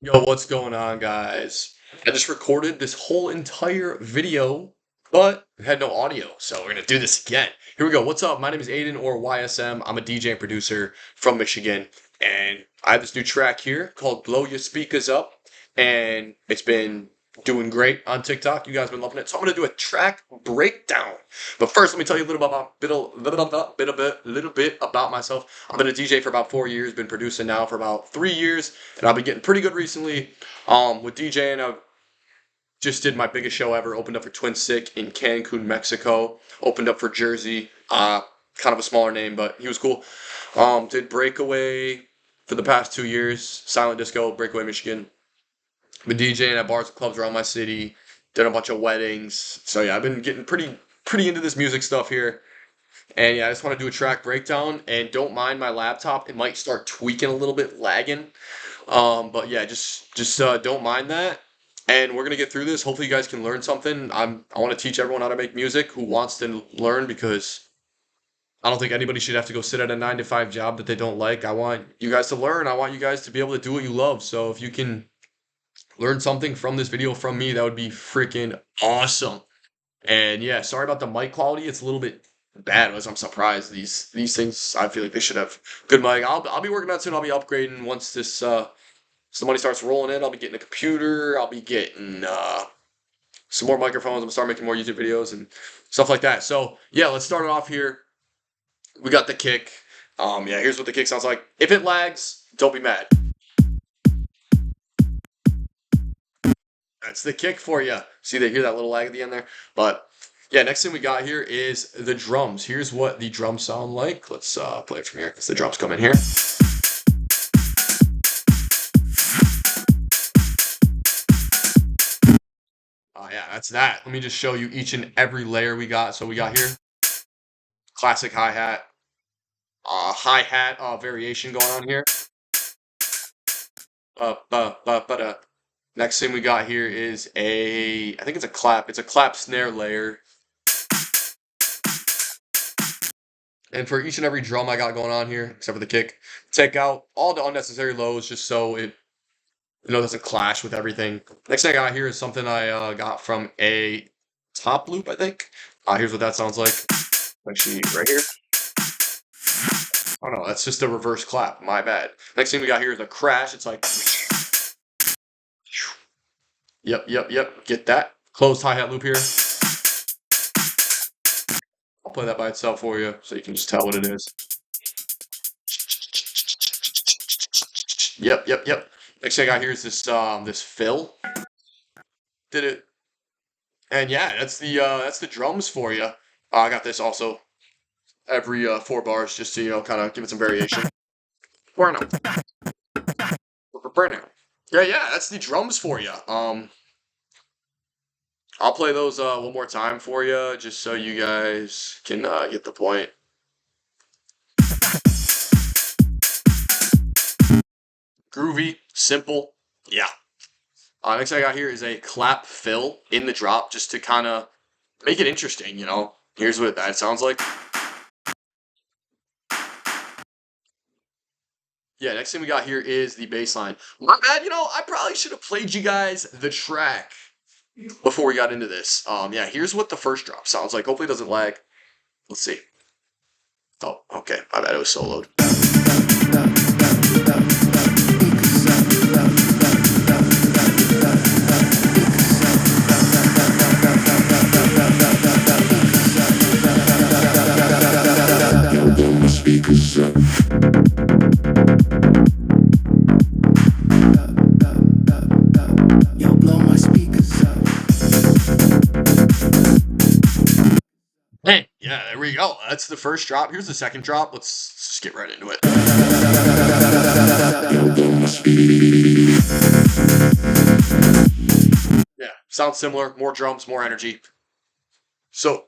Yo, what's going on, guys? I just recorded this whole entire video, but it had no audio, so we're gonna do this again. Here we go. What's up? My name is Aiden, or YSM. I'm a DJ and producer from Michigan, and I have this new track here called "Blow Your Speakers Up," and it's been doing great on TikTok. You guys been loving it, so I'm gonna do a track breakdown. But first, let me tell you a little about little bit about myself. I've been a DJ for about 4 years, been producing now for about 3 years, and I've been getting pretty good recently. With DJing, I just did my biggest show ever. Opened up for Twin Sick in Cancun, Mexico. Opened up for Jersey. Kind of a smaller name, but he was cool. Did Breakaway for the past 2 years. Silent Disco, Breakaway, Michigan. Been DJing at bars and clubs around my city. Did a bunch of weddings. So yeah, I've been getting pretty into this music stuff here. And yeah, I just want to do a track breakdown. And don't mind my laptop; it might start tweaking a little bit, lagging. But yeah, just don't mind that. And we're gonna get through this. Hopefully, you guys can learn something. I want to teach everyone how to make music who wants to learn, because I don't think anybody should have to go sit at a 9 to 5 job that they don't like. I want you guys to learn. I want you guys to be able to do what you love. So if you can learn something from this video from me, that would be freaking awesome. And yeah, sorry about the mic quality. It's a little bit bad, as I'm surprised. These things, I feel like they should have good mic. I'll be working on it soon. I'll be upgrading once this some money starts rolling in. I'll be getting a computer. I'll be getting some more microphones. I'm gonna start making more YouTube videos and stuff like that. So yeah, let's start it off here. We got the kick. Yeah, here's what the kick sounds like. If it lags, don't be mad. That's the kick for you. See, they hear that little lag at the end there. But yeah, next thing we got here is the drums. Here's what the drums sound like. Let's play it from here, because the drums come in here. Yeah, that's that. Let me just show you each and every layer we got. So we got here classic hi-hat, hi-hat variation going on here. Next thing we got here is I think it's a clap. It's a clap snare layer. And for each and every drum I got going on here, except for the kick, take out all the unnecessary lows just so it doesn't clash with everything. Next thing I got here is something I got from a top loop, I think. Here's what that sounds like. Actually, right here. Oh no, that's just a reverse clap. My bad. Next thing we got here is a crash. It's like, yep. Get that. Closed hi-hat loop here. I'll play that by itself for you so you can just tell what it is. Yep. Next thing I got here is this fill. Did it. And yeah, that's the drums for you. I got this also every 4 bars, just to kind of give it some variation. Bueno. Yeah, that's the drums for you. I'll play those one more time for you, just so you guys can get the point. Groovy, simple, yeah. Next I got here is a clap fill in the drop, just to kind of make it interesting, Here's what that sounds like. Yeah, next thing we got here is the bass line. My bad, I probably should have played you guys the track before we got into this. Yeah, here's what the first drop sounds like. Hopefully it doesn't lag. Let's see. Oh, okay. My bad, it was soloed. Hey, yeah, there we go. That's the first drop. Here's the second drop. Let's just get right into it. Yeah, sounds similar. More drums, more energy. So,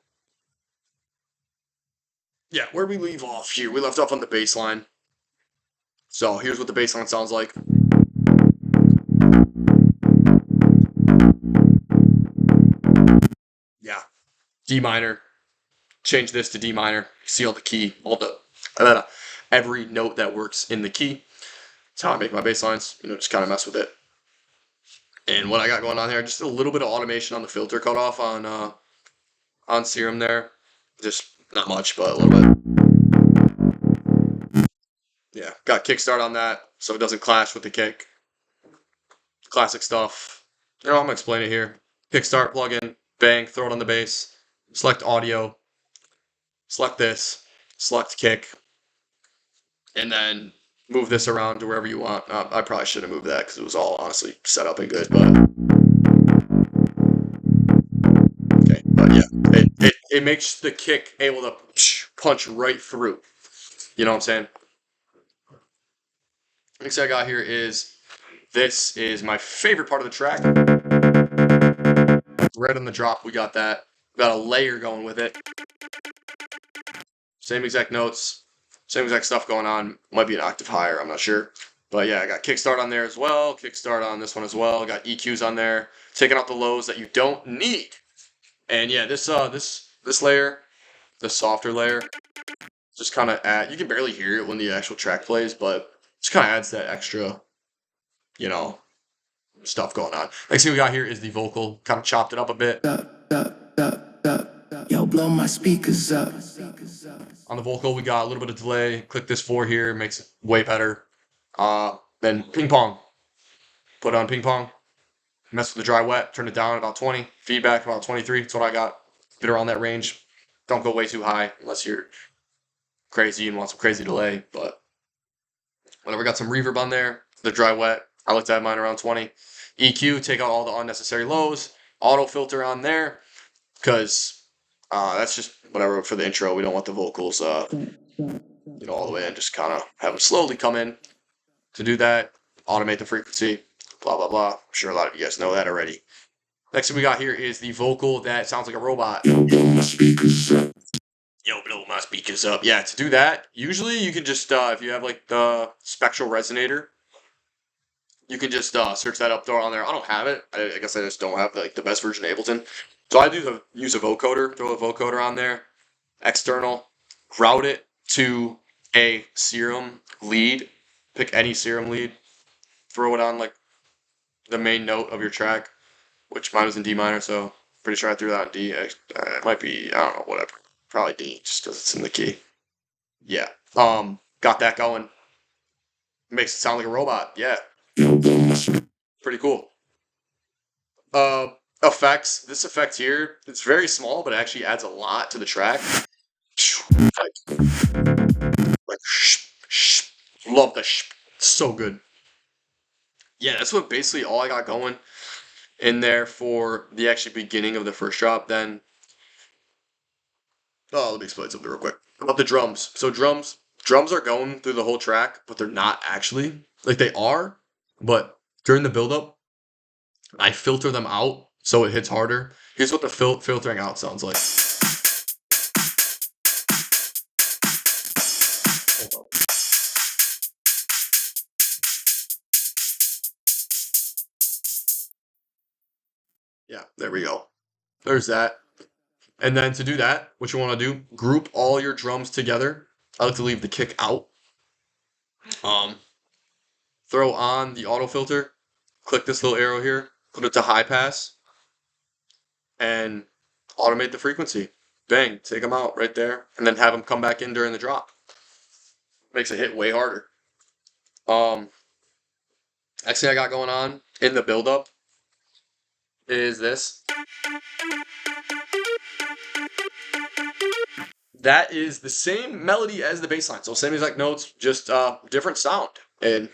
yeah, where we leave off here, we left off on the bass line. So here's what the bass line sounds like. Yeah, D minor. Change this to D minor. See all the key, every note that works in the key. That's how I make my bass lines. Just kind of mess with it. And what I got going on here, just a little bit of automation on the filter cutoff on Serum there. Just not much, but a little bit. Yeah, got kickstart on that, so it doesn't clash with the kick. Classic stuff. I'm gonna explain it here. Kickstart plugin, bang, throw it on the bass, select audio, select this, select kick, and then move this around to wherever you want. I probably should have moved that because it was all honestly set up and good, but okay. But yeah, it makes the kick able to punch right through. You know what I'm saying? Next thing I got here is this is my favorite part of the track. Right on the drop, we got that. We got a layer going with it. Same exact notes, same exact stuff going on. Might be an octave higher, I'm not sure. But yeah, I got kickstart on there as well. Kickstart on this one as well. Got EQs on there. Taking out the lows that you don't need. And yeah, this layer, the softer layer, just kind of add. You can barely hear it when the actual track plays, but just kind of adds that extra, you know, stuff going on. Next thing we got here is the vocal. Kind of chopped it up a bit. Yo, blow my speakers up. On the vocal, we got a little bit of delay. Click this 4 here, makes it way better. Then ping pong. Put on ping pong. Mess with the dry wet. Turn it down about 20. Feedback about 23. That's what I got. Get around that range. Don't go way too high unless you're crazy and want some crazy delay. But whatever. Got some reverb on there. The dry wet. I like to have mine around 20. EQ. Take out all the unnecessary lows. Auto filter on there. Because that's just whatever for the intro. We don't want the vocals, all the way in. Just kind of have them slowly come in. To do that, automate the frequency. Blah blah blah. I'm sure a lot of you guys know that already. Next thing we got here is the vocal that sounds like a robot. Yo, blow my speakers up. Yeah, to do that, usually you can just if you have like the spectral resonator, you can just search that up, throw it on there. I don't have it. I guess I just don't have the best version of Ableton. So I do use a vocoder, throw a vocoder on there, external, route it to a Serum lead, pick any Serum lead, throw it on like the main note of your track, which mine was in D minor, so pretty sure I threw that in D. It might be, I don't know, whatever. Probably D, just because it's in the key. Yeah. Got that going. Makes it sound like a robot. Yeah. Pretty cool. Effects. This effect here, it's very small, but it actually adds a lot to the track. Like love the so good. Yeah, that's what basically all I got going in there for the actually beginning of the first drop. Then, let me explain something real quick about the drums. So drums are going through the whole track, but they're not actually. Like they are, but during the build-up, I filter them out so it hits harder. Here's what the filtering out sounds like. Yeah, there we go. There's that. And then to do that, what you want to do, group all your drums together. I like to leave the kick out. Throw on the auto filter. Click this little arrow here. Put it to high pass. And automate the frequency. Bang, take them out right there. And then have them come back in during the drop. Makes it hit way harder. Next thing I got going on in the build-up is this. That is the same melody as the bass line. So same exact notes, just different sound. And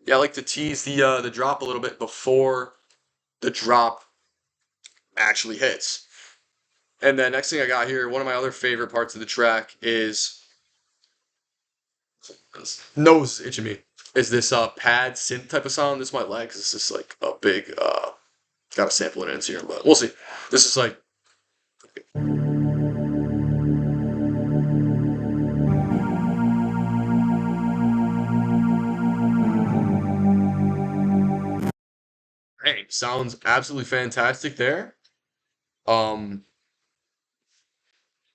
yeah, I like to tease the drop a little bit before the drop actually hits. And then next thing I got here, one of my other favorite parts of the track is nose itching me. Is this pad synth type of sound? This might lag because it's just like a big got a sample in it here, but we'll see. This is like hey, sounds absolutely fantastic there.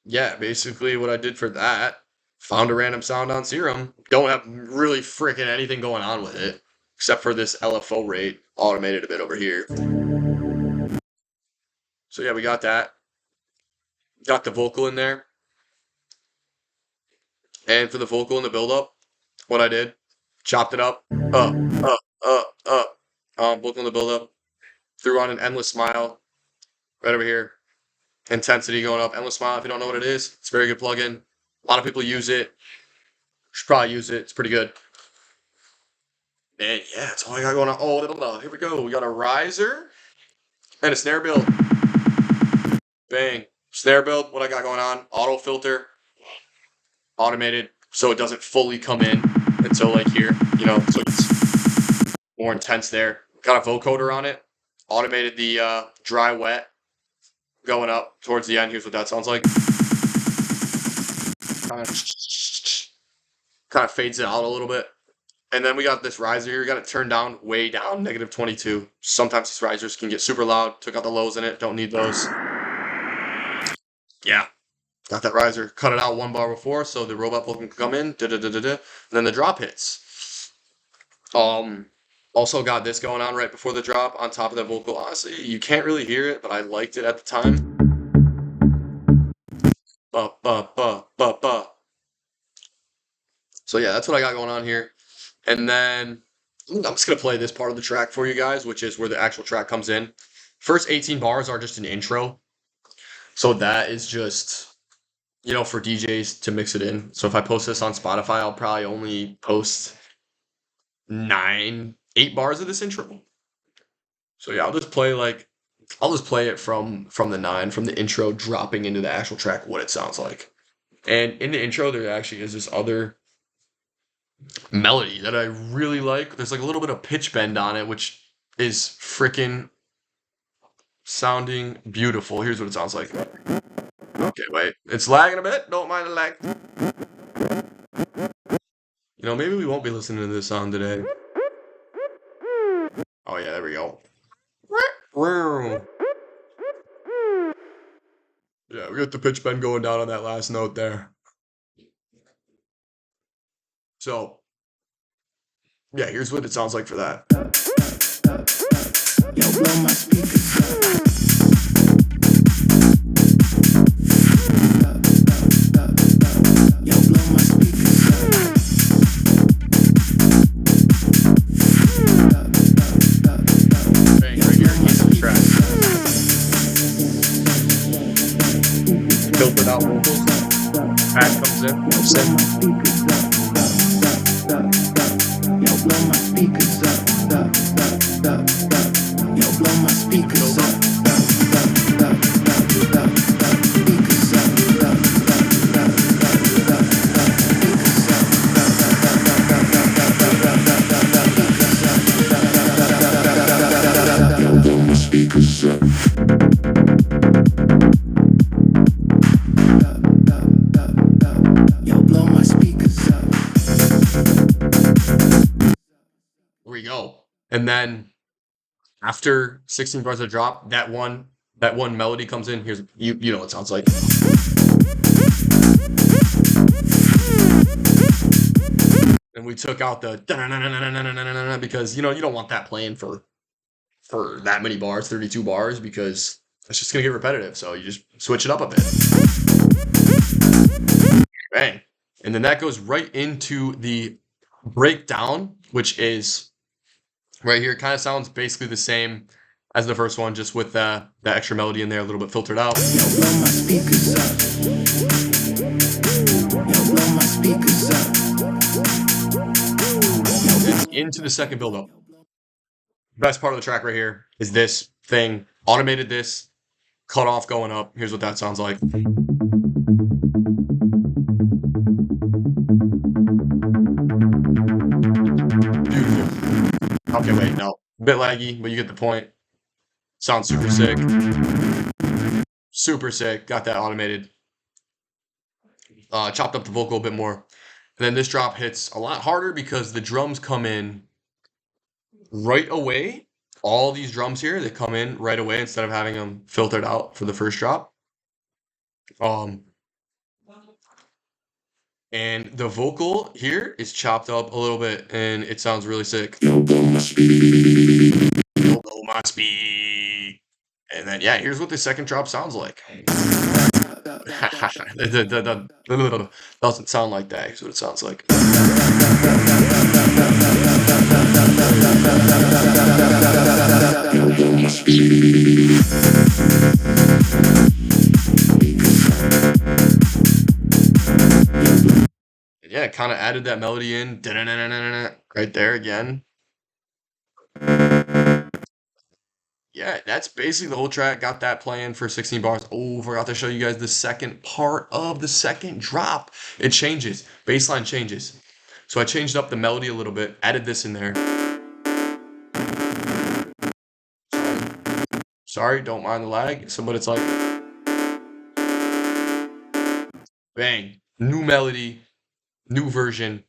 Yeah, basically what I did for that, found a random sound on Serum. Don't have really freaking anything going on with it. except for this LFO rate automated a bit over here. So yeah, we got that. Got the vocal in there. And for the vocal in the build-up, what I did, chopped it up, vocal in the build-up, threw on an Endless Smile right over here. Intensity going up. Endless Smile, if you don't know what it is, it's a very good plugin. A lot of people use it. You should probably use it. It's pretty good. And yeah, that's all I got going on. Oh, here we go. We got a riser and a snare build. Bang. Snare build, what I got going on. Auto filter. Automated, so it doesn't fully come in until like here, so it's more intense there. Got a vocoder on it. Automated the dry wet going up towards the end. Here's what that sounds like. Kind of fades it out a little bit. And then we got this riser here. We got it turned down, way down, -22. Sometimes these risers can get super loud. Took out the lows in it. Don't need those. Yeah. Got that riser. Cut it out 1 bar before, so the robot vocal can come in. And then the drop hits. Also got this going on right before the drop on top of the vocal. Honestly, you can't really hear it, but I liked it at the time. So yeah, that's what I got going on here. And then I'm just going to play this part of the track for you guys, which is where the actual track comes in. First 18 bars are just an intro. So that is just, for DJs to mix it in. So if I post this on Spotify, I'll probably only post 8 bars of this intro. So yeah, I'll just play it from the intro dropping into the actual track, what it sounds like. And in the intro, there actually is this other melody that I really like. There's like a little bit of pitch bend on it, which is freaking sounding beautiful. Here's what it sounds like. Okay, wait. It's lagging a bit. Don't mind the lag. Maybe we won't be listening to this song today. Oh yeah, there we go. Yeah, we got the pitch bend going down on that last note there. So, yeah, here's what it sounds like for that. Yo, blow my speakers up. Yo, blow my speakers up. Bang, right here, he's the track. Filtered out vocals. Back comes in. Yo, blow my speakers up. Yo, blow my speakers up. Speakers up. Yo, blow my speakers up. There we go. And then after 16 bars of drop, that one melody comes in. Here's you know what it sounds like. And we took out the because you don't want that playing for that many bars, 32 bars, because it's just gonna get repetitive. So you just switch it up a bit. Bang. And then that goes right into the breakdown, which is right here. It kind of sounds basically the same as the first one, just with the extra melody in there, a little bit filtered out. Yo, blow my speakers up. Yo, blow my speakers up. It's into the second build-up. Best part of the track right here is this thing. Automated this, cut off going up. Here's what that sounds like. Beautiful. Okay, wait, no. A bit laggy, but you get the point. Sounds super sick. Super sick. Got that automated. Chopped up the vocal a bit more. And then this drop hits a lot harder because the drums come in right away. All these drums here, they come in right away instead of having them filtered out for the first drop. And the vocal here is chopped up a little bit, and it sounds really sick. Yo, blow my speed. Yo, blow my speed. And then, yeah, here's what the second drop sounds like. Doesn't sound like that. Here's what it sounds like. Yo, blow my speed. Yeah, kind of added that melody in right there again. Yeah, that's basically the whole track. Got that playing for 16 bars. Oh, forgot to show you guys the second part of the second drop. It changes. Bassline changes. So I changed up the melody a little bit, added this in there. Sorry, don't mind the lag. So, but it's like bang, new melody, new version.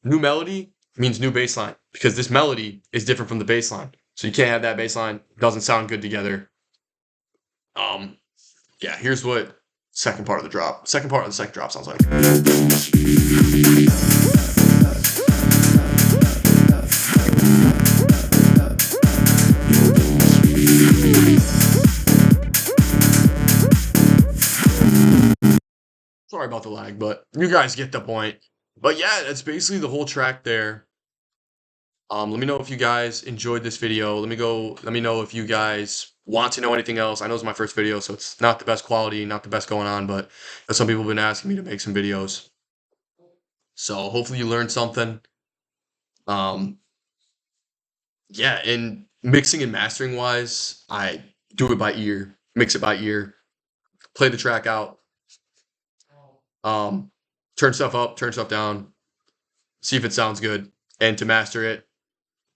New melody means new bass line because this melody is different from the bass line. So you can't have that bass line. Doesn't sound good together. Yeah, here's what second part of the drop. Second part of the second drop sounds like. Sorry about the lag, but you guys get the point. But yeah, that's basically the whole track there. Let me know if you guys enjoyed this video. Let me know if you guys want to know anything else. I know it's my first video, so it's not the best quality, not the best going on, but some people have been asking me to make some videos. So hopefully you learned something. Yeah, and mixing and mastering wise, I do it by ear, mix it by ear, play the track out, turn stuff up, turn stuff down, see if it sounds good. And to master it,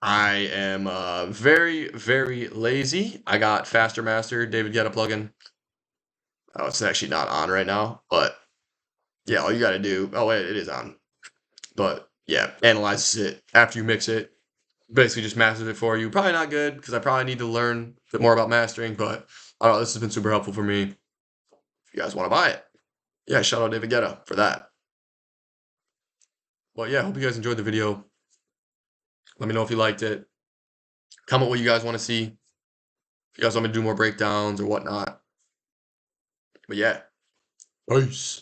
I am very, very lazy. I got Faster Master, David Guetta plugin. Oh, it's actually not on right now, but yeah, all you got to do. Oh, wait, it is on. But yeah, analyzes it after you mix it. Basically, just masters it for you. Probably not good because I probably need to learn a bit more about mastering, but I don't know. This has been super helpful for me. If you guys want to buy it, yeah, shout out David Guetta for that. But yeah, hope you guys enjoyed the video. Let me know if you liked it. Comment what you guys want to see. If you guys want me to do more breakdowns or whatnot. But yeah, peace.